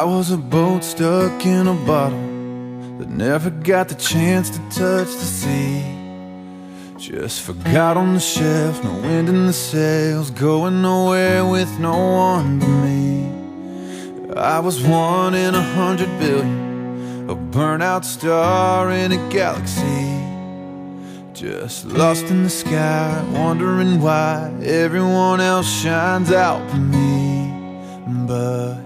I was a boat stuck in a bottle that never got the chance to touch the sea. Just forgot on the shelf, no wind in the sails, going nowhere with no one but me. I was 1 in 100 billion, a burnout star in a galaxy. Just lost in the sky, wondering why everyone else shines out for me. But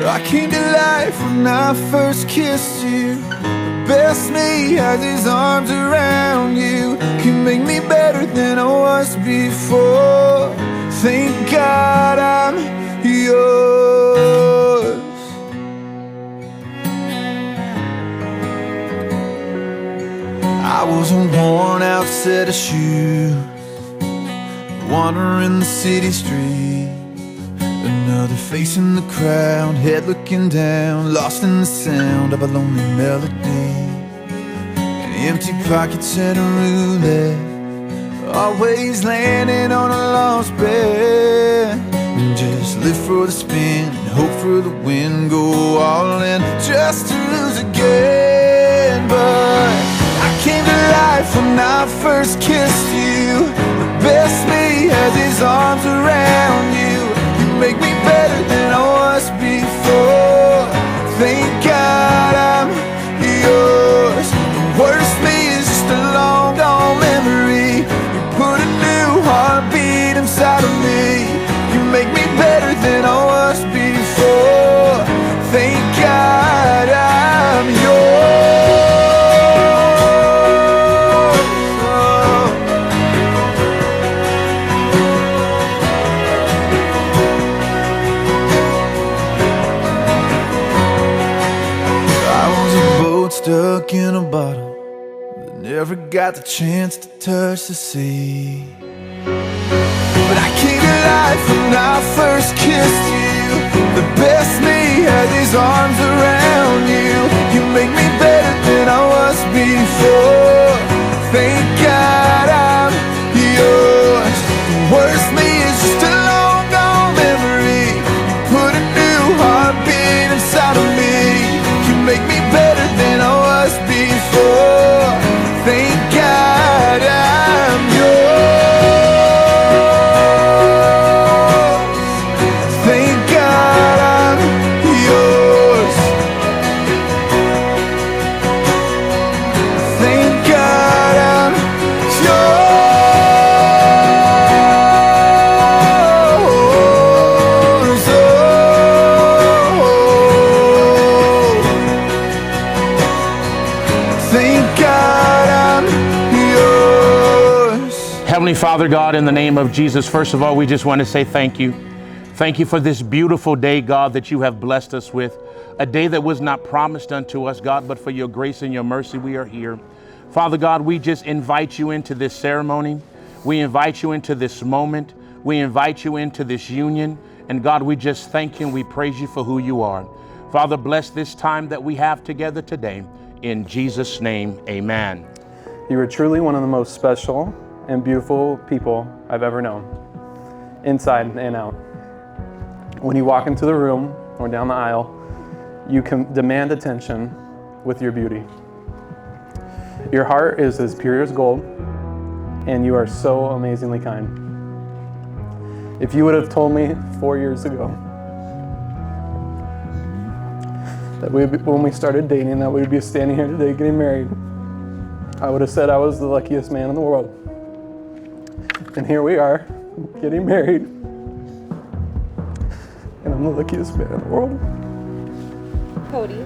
I came to life when I first kissed you. The best me has his arms around you. You make me better than I was before. Thank God I'm yours. I was a worn out set of shoes, wandering the city streets. Another face in the crowd, head looking down, lost in the sound of a lonely melody. And empty pockets and a roulette, always landing on a lost bet. And just live for the spin, hope for the win, go all in just to lose again. But I came to life when I first kissed you. The best me has his arms around you. Make me better than I was before. Thank God I'm yours. The worst me is just a long gone memory. You put a new heartbeat inside of me. You make me better than I was before. Thank God I'm yours. Stuck in a bottle that never got the chance to touch the sea. But I came to life when I first kissed you. The best me has his arms around you. You make me better than I was before. Thank God I'm yours. The worst me is just a long gone memory. You put a new heartbeat inside of me. You make me better than I was before. Thank God I'm yours. Thank God I'm yours. Thank God I'm Heavenly Father God, in the name of Jesus, first of all, we just want to say thank you. Thank you for this beautiful day, God, that you have blessed us with. A day that was not promised unto us, God, but for your grace and your mercy, we are here. Father God, we just invite you into this ceremony. We invite you into this moment. We invite you into this union. And God, we just thank you and we praise you for who you are. Father, bless this time that we have together today. In Jesus' name, amen. You are truly one of the most special and beautiful people I've ever known, inside and out. When you walk into the room or down the aisle, you can demand attention with your beauty. Your heart is as pure as gold, and you are so amazingly kind. If you would have told me 4 years ago that when we started dating that we'd be standing here today getting married, I would have said I was the luckiest man in the world. And here we are, getting married, and I'm the luckiest man in the world. Cody,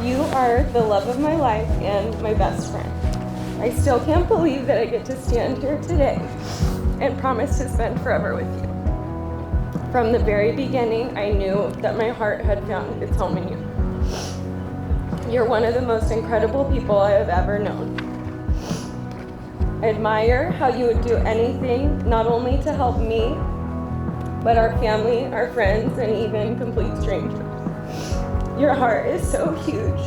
you are the love of my life and my best friend. I still can't believe that I get to stand here today and promise to spend forever with you. From the very beginning, I knew that my heart had found its home in you. You're one of the most incredible people I have ever known. I admire how you would do anything, not only to help me, but our family, our friends, and even complete strangers. Your heart is so huge,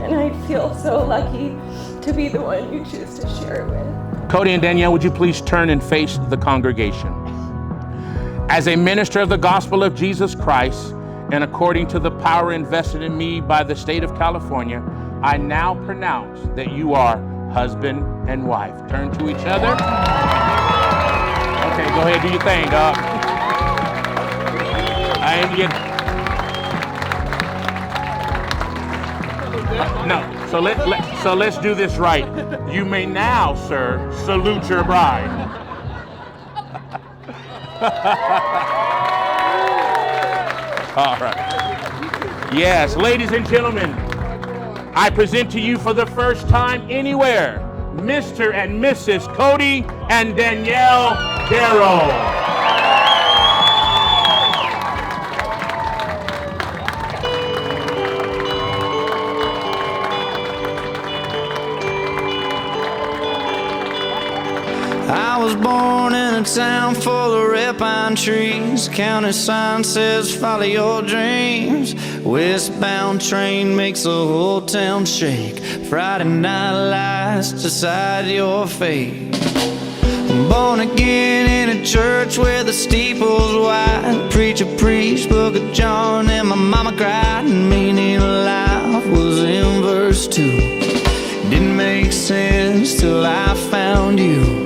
and I feel so lucky to be the one you choose to share it with. Cody and Danielle, would you please turn and face the congregation? As a minister of the gospel of Jesus Christ, and according to the power invested in me by the state of California, I now pronounce that you are husband and wife. Turn to each other. Okay, go ahead, do your thing. I am getting... No, so let's do this right. You may now, sir, salute your bride. All right. Yes, ladies and gentlemen, I present to you for the first time anywhere, Mr. and Mrs. Cody and Danielle Darrow. I was born in a town full of red pine trees. County sign says follow your dreams. Westbound train makes the whole town shake. Friday night lights decide your fate. Born again in a church where the steeple's wide. Preacher preached Book of John and my mama cried. Meaning of life was in verse 2. Didn't make sense till I found you.